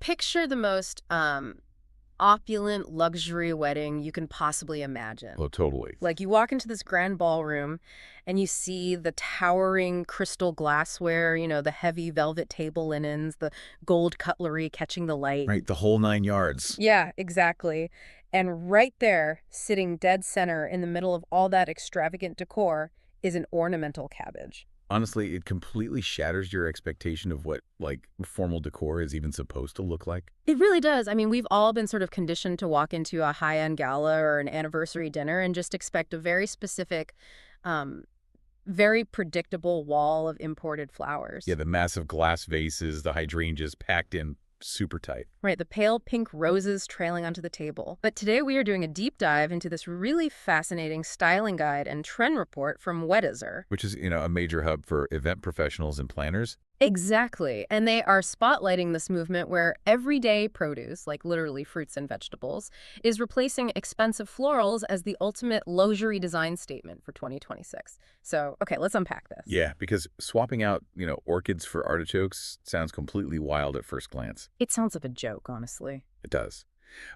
picture the most opulent luxury wedding you can possibly imagine. Oh, totally. Like you walk into this grand ballroom and you see the towering crystal glassware, the heavy velvet table linens, the gold cutlery catching the light. Right, the whole 9 yards. Yeah, exactly. And right there, sitting dead center in the middle of all that extravagant decor, is an ornamental cabbage. Honestly, it completely shatters your expectation of what, like, formal decor is even supposed to look like. It really does. I mean, we've all been sort of conditioned to walk into a high-end gala or an anniversary dinner and just expect a very specific, very predictable wall of imported flowers. Yeah, the massive glass vases, the hydrangeas packed in super tight. Right, the pale pink roses trailing onto the table. But today we are doing a deep dive into this really fascinating styling guide and trend report from Weddizer. Which is, a major hub for event professionals and planners. Exactly. And they are spotlighting this movement where everyday produce, like literally fruits and vegetables, is replacing expensive florals as the ultimate luxury design statement for 2026. So, okay, let's unpack this. Yeah, because swapping out, orchids for artichokes sounds completely wild at first glance. It sounds like a joke, honestly. It does.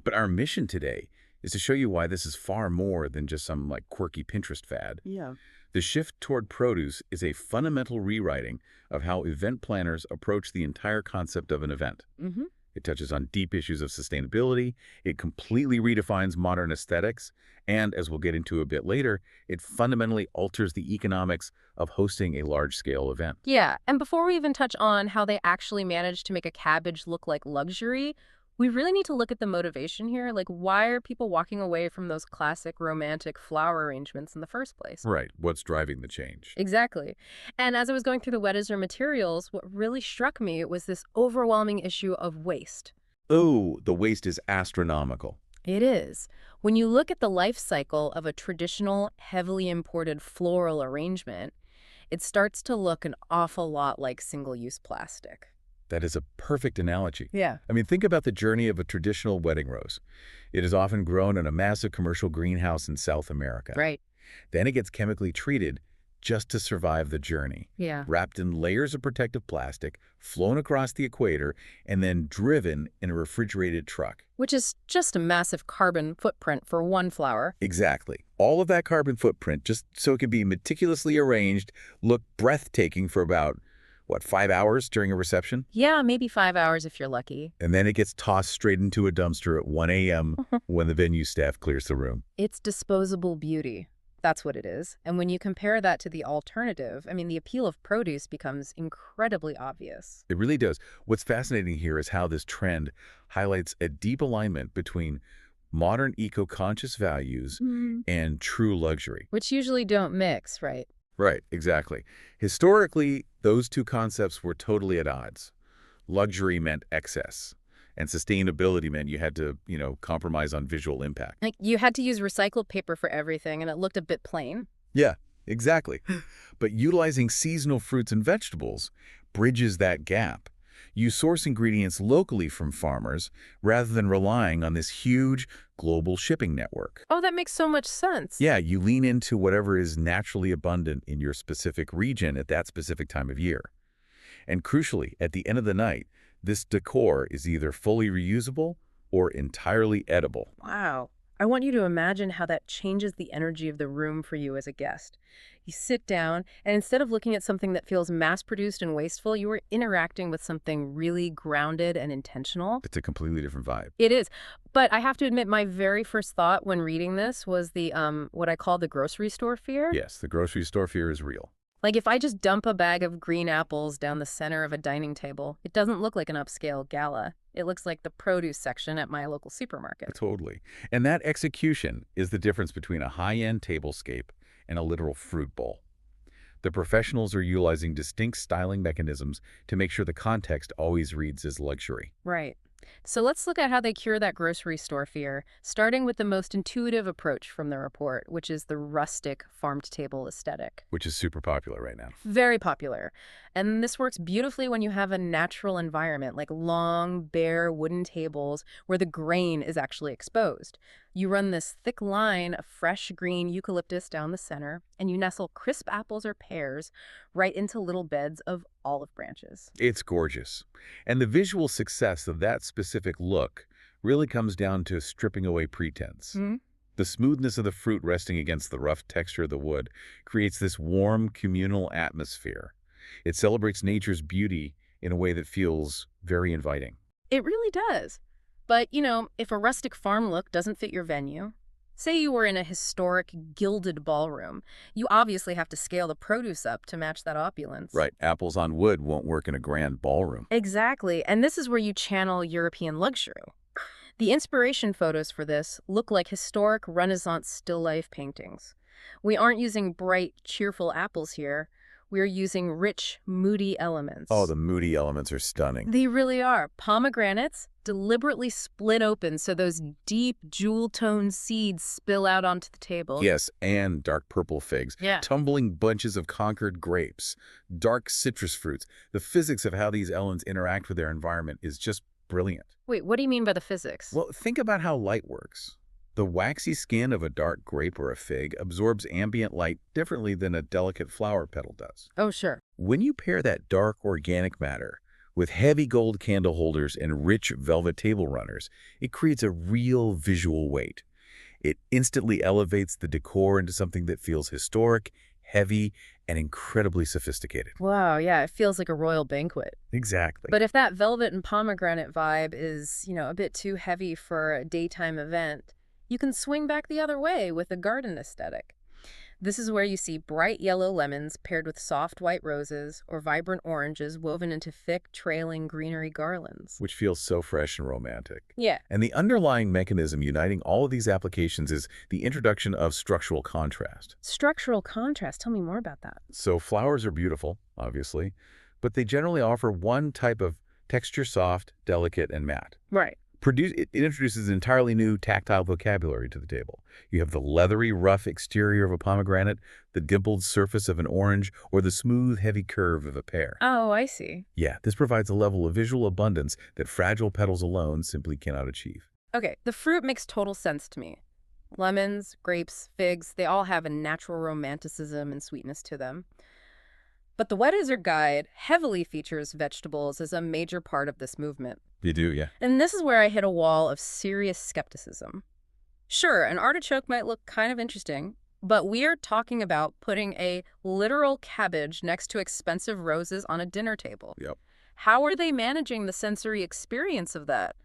But our mission today is to show you why this is far more than just some, like, quirky Pinterest fad. Yeah. The shift toward produce is a fundamental rewriting of how event planners approach the entire concept of an event. Mm-hmm. It touches on deep issues of sustainability, it completely redefines modern aesthetics, and, as we'll get into a bit later, it fundamentally alters the economics of hosting a large-scale event. Yeah, and before we even touch on how they actually managed to make a cabbage look like luxury, we really need to look at the motivation here. Like, why are people walking away from those classic romantic flower arrangements in the first place? Right. What's driving the change? Exactly. And as I was going through the Weddizer materials, what really struck me was this overwhelming issue of waste. Oh, the waste is astronomical. It is. When you look at the life cycle of a traditional, heavily imported floral arrangement, it starts to look an awful lot like single-use plastic. That is a perfect analogy. Yeah. I mean, think about the journey of a traditional wedding rose. It is often grown in a massive commercial greenhouse in South America. Right. Then it gets chemically treated just to survive the journey. Yeah. Wrapped in layers of protective plastic, flown across the equator, and then driven in a refrigerated truck. Which is just a massive carbon footprint for one flower. Exactly. All of that carbon footprint, just so it can be meticulously arranged, look breathtaking for about 5 hours during a reception? Yeah, maybe 5 hours if you're lucky. And then it gets tossed straight into a dumpster at 1 a.m. when the venue staff clears the room. It's disposable beauty. That's what it is. And when you compare that to the alternative, I mean, the appeal of produce becomes incredibly obvious. It really does. What's fascinating here is how this trend highlights a deep alignment between modern eco-conscious values and true luxury. Which usually don't mix, right? Right, exactly. Historically, those two concepts were totally at odds. Luxury meant excess, and sustainability meant you had to, compromise on visual impact. Like, you had to use recycled paper for everything, and it looked a bit plain. Yeah, exactly. But utilizing seasonal fruits and vegetables bridges that gap. You source ingredients locally from farmers rather than relying on this huge global shipping network. Oh, that makes so much sense. Yeah, you lean into whatever is naturally abundant in your specific region at that specific time of year. And crucially, at the end of the night, this decor is either fully reusable or entirely edible. Wow. I want you to imagine how that changes the energy of the room for you as a guest. You sit down, and instead of looking at something that feels mass-produced and wasteful, you are interacting with something really grounded and intentional. It's a completely different vibe. It is. But I have to admit, my very first thought when reading this was the what I call the grocery store fear. Yes, the grocery store fear is real. Like, if I just dump a bag of green apples down the center of a dining table, it doesn't look like an upscale gala. It looks like the produce section at my local supermarket. Totally. And that execution is the difference between a high-end tablescape and a literal fruit bowl. The professionals are utilizing distinct styling mechanisms to make sure the context always reads as luxury. Right. So let's look at how they cure that grocery store fear, starting with the most intuitive approach from the report, which is the rustic farm-to-table aesthetic. Which is super popular right now. Very popular. And this works beautifully when you have a natural environment, like long, bare wooden tables where the grain is actually exposed. You run this thick line of fresh green eucalyptus down the center, and you nestle crisp apples or pears right into little beds of olive branches. It's gorgeous. And the visual success of that specific look really comes down to stripping away pretense. Hmm? The smoothness of the fruit resting against the rough texture of the wood creates this warm, communal atmosphere. It celebrates nature's beauty in a way that feels very inviting. It really does. But, if a rustic farm look doesn't fit your venue, say you were in a historic gilded ballroom, you obviously have to scale the produce up to match that opulence. Right, apples on wood won't work in a grand ballroom. Exactly, and this is where you channel European luxury. The inspiration photos for this look like historic Renaissance still life paintings. We aren't using bright, cheerful apples here. We're using rich, moody elements. Oh, the moody elements are stunning. They really are. Pomegranates deliberately split open so those deep, jewel-toned seeds spill out onto the table. Yes, and dark purple figs. Yeah. Tumbling bunches of conquered grapes. Dark citrus fruits. The physics of how these elements interact with their environment is just brilliant. Wait, what do you mean by the physics? Well, think about how light works. The waxy skin of a dark grape or a fig absorbs ambient light differently than a delicate flower petal does. Oh, sure. When you pair that dark organic matter with heavy gold candle holders and rich velvet table runners, it creates a real visual weight. It instantly elevates the decor into something that feels historic, heavy, and incredibly sophisticated. Wow, yeah, it feels like a royal banquet. Exactly. But if that velvet and pomegranate vibe is, a bit too heavy for a daytime event, you can swing back the other way with a garden aesthetic. This is where you see bright yellow lemons paired with soft white roses or vibrant oranges woven into thick, trailing greenery garlands. Which feels so fresh and romantic. Yeah. And the underlying mechanism uniting all of these applications is the introduction of structural contrast. Structural contrast. Tell me more about that. So flowers are beautiful, obviously, but they generally offer one type of texture: soft, delicate, and matte. Right. It introduces an entirely new tactile vocabulary to the table. You have the leathery, rough exterior of a pomegranate, the dimpled surface of an orange, or the smooth, heavy curve of a pear. Oh, I see. Yeah, this provides a level of visual abundance that fragile petals alone simply cannot achieve. Okay, the fruit makes total sense to me. Lemons, grapes, figs, they all have a natural romanticism and sweetness to them. But the Weddizer guide heavily features vegetables as a major part of this movement. You do, yeah. And this is where I hit a wall of serious skepticism. Sure, an artichoke might look kind of interesting, but we are talking about putting a literal cabbage next to expensive roses on a dinner table. Yep. How are they managing the sensory experience of that?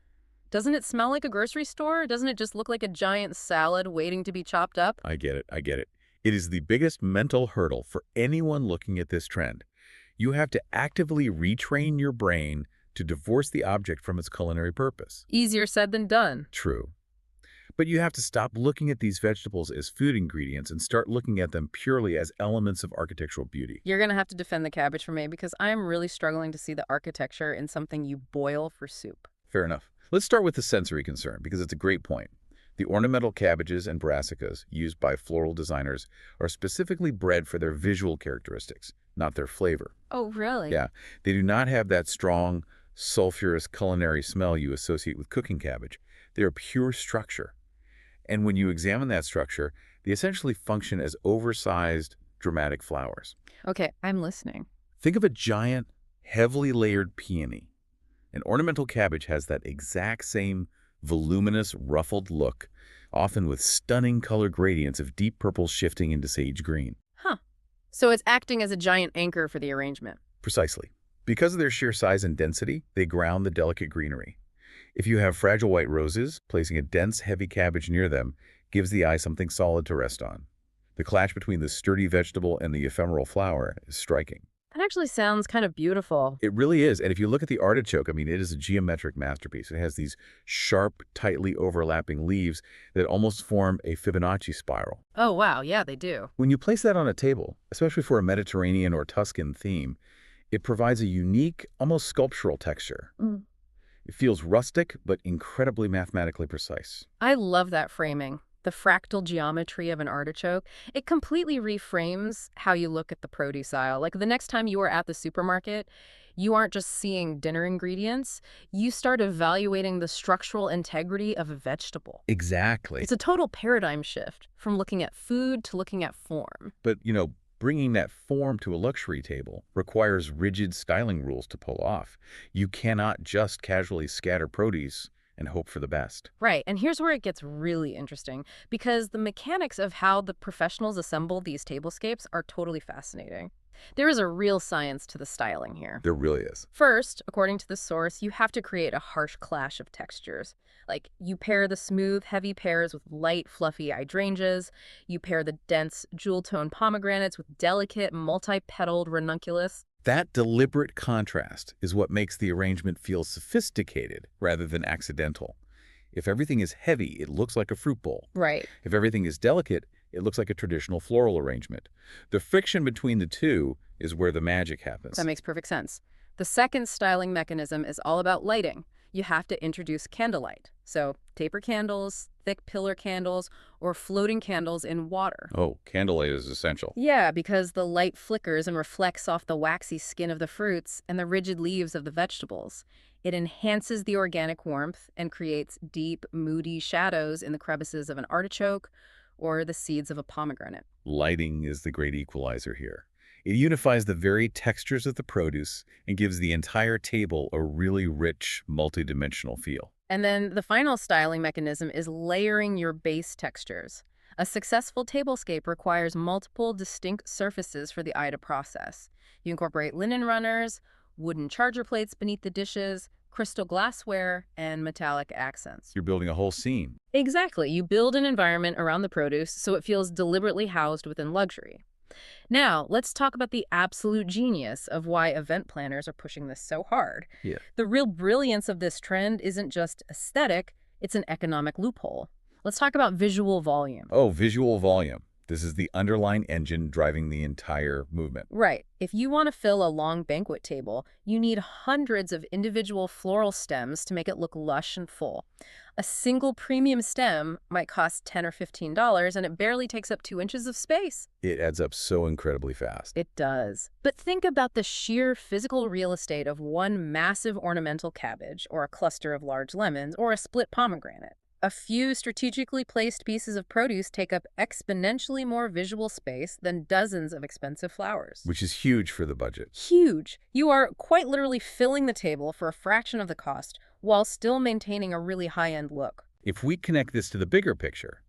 Doesn't it smell like a grocery store? Doesn't it just look like a giant salad waiting to be chopped up? I get it. It is the biggest mental hurdle for anyone looking at this trend. You have to actively retrain your brain to divorce the object from its culinary purpose. Easier said than done. True. But you have to stop looking at these vegetables as food ingredients and start looking at them purely as elements of architectural beauty. You're going to have to defend the cabbage for me because I'm really struggling to see the architecture in something you boil for soup. Fair enough. Let's start with the sensory concern because it's a great point. The ornamental cabbages and brassicas used by floral designers are specifically bred for their visual characteristics, not their flavor. Oh, really? Yeah, they do not have that strong, sulfurous culinary smell you associate with cooking cabbage. They are pure structure. And when you examine that structure, they essentially function as oversized, dramatic flowers. Okay, I'm listening. Think of a giant, heavily layered peony. An ornamental cabbage has that exact same voluminous, ruffled look, often with stunning color gradients of deep purple shifting into sage green. Huh. So it's acting as a giant anchor for the arrangement. Precisely. Because of their sheer size and density, they ground the delicate greenery. If you have fragile white roses, placing a dense, heavy cabbage near them gives the eye something solid to rest on. The clash between the sturdy vegetable and the ephemeral flower is striking. That actually sounds kind of beautiful. It really is. And if you look at the artichoke, it is a geometric masterpiece. It has these sharp, tightly overlapping leaves that almost form a Fibonacci spiral. Oh, wow. Yeah, they do. When you place that on a table, especially for a Mediterranean or Tuscan theme, it provides a unique, almost sculptural texture. It feels rustic, but incredibly mathematically precise. I love that framing. the fractal geometry of an artichoke, it completely reframes how you look at the produce aisle. Like the next time you are at the supermarket, you aren't just seeing dinner ingredients, you start evaluating the structural integrity of a vegetable. Exactly. It's a total paradigm shift from looking at food to looking at form. But, bringing that form to a luxury table requires rigid styling rules to pull off. You cannot just casually scatter produce and hope for the best. Right, and here's where it gets really interesting, because the mechanics of how the professionals assemble these tablescapes are totally fascinating. There is a real science to the styling here. There really is. First, according to the source, you have to create a harsh clash of textures. Like, you pair the smooth, heavy pears with light, fluffy hydrangeas. You pair the dense, jewel-toned pomegranates with delicate, multi-petaled ranunculus. That deliberate contrast is what makes the arrangement feel sophisticated rather than accidental. If everything is heavy, it looks like a fruit bowl. Right. If everything is delicate, it looks like a traditional floral arrangement. The friction between the two is where the magic happens. That makes perfect sense. The second styling mechanism is all about lighting. You have to introduce candlelight. So taper candles, thick pillar candles, or floating candles in water. Oh, candlelight is essential. Yeah, because the light flickers and reflects off the waxy skin of the fruits and the rigid leaves of the vegetables. It enhances the organic warmth and creates deep, moody shadows in the crevices of an artichoke or the seeds of a pomegranate. Lighting is the great equalizer here. It unifies the very textures of the produce and gives the entire table a really rich, multidimensional feel. And then the final styling mechanism is layering your base textures. A successful tablescape requires multiple distinct surfaces for the eye to process. You incorporate linen runners, wooden charger plates beneath the dishes, crystal glassware, and metallic accents. You're building a whole scene. Exactly. You build an environment around the produce so it feels deliberately housed within luxury. Now, let's talk about the absolute genius of why event planners are pushing this so hard. Yeah. The real brilliance of this trend isn't just aesthetic, it's an economic loophole. Let's talk about visual volume. Oh, visual volume. This is the underlying engine driving the entire movement. Right. If you want to fill a long banquet table, you need hundreds of individual floral stems to make it look lush and full. A single premium stem might cost $10 or $15, and it barely takes up 2 inches of space. It adds up so incredibly fast. It does. But think about the sheer physical real estate of one massive ornamental cabbage, or a cluster of large lemons, or a split pomegranate. A few strategically placed pieces of produce take up exponentially more visual space than dozens of expensive flowers. Which is huge for the budget. Huge. You are quite literally filling the table for a fraction of the cost while still maintaining a really high-end look. If we connect this to the bigger picture,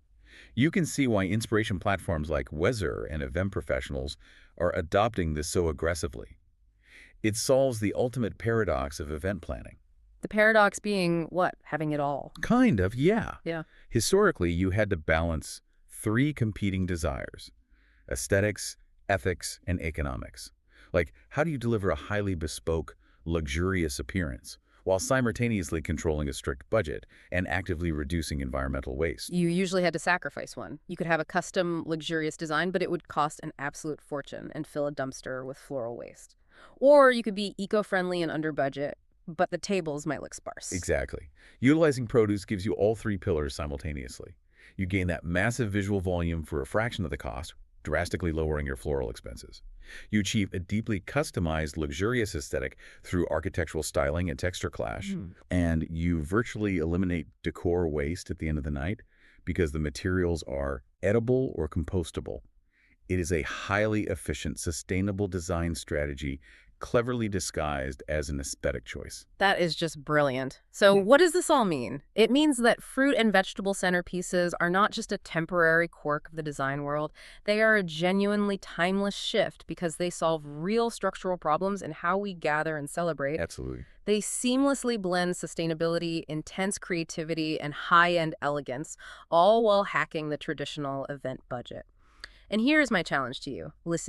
you can see why inspiration platforms like Weddizer and event professionals are adopting this so aggressively. It solves the ultimate paradox of event planning. The paradox being, what? Having it all. Kind of, yeah. Yeah. Historically, you had to balance 3 competing desires: aesthetics, ethics, and economics. Like, how do you deliver a highly bespoke, luxurious appearance while simultaneously controlling a strict budget and actively reducing environmental waste? You usually had to sacrifice one. You could have a custom, luxurious design, but it would cost an absolute fortune and fill a dumpster with floral waste. Or you could be eco-friendly and under budget, but the tables might look sparse. Exactly. Utilizing produce gives you all 3 pillars simultaneously. You gain that massive visual volume for a fraction of the cost, drastically lowering your floral expenses. You achieve a deeply customized, luxurious aesthetic through architectural styling and texture clash. And you virtually eliminate decor waste at the end of the night because the materials are edible or compostable. It is a highly efficient, sustainable design strategy, cleverly disguised as an aesthetic choice. That is just brilliant. So what does this all mean? It means that fruit and vegetable centerpieces are not just a temporary quirk of the design world. They are a genuinely timeless shift because they solve real structural problems in how we gather and celebrate. Absolutely. They seamlessly blend sustainability, intense creativity, and high-end elegance, all while hacking the traditional event budget. And here's my challenge to you. Listen.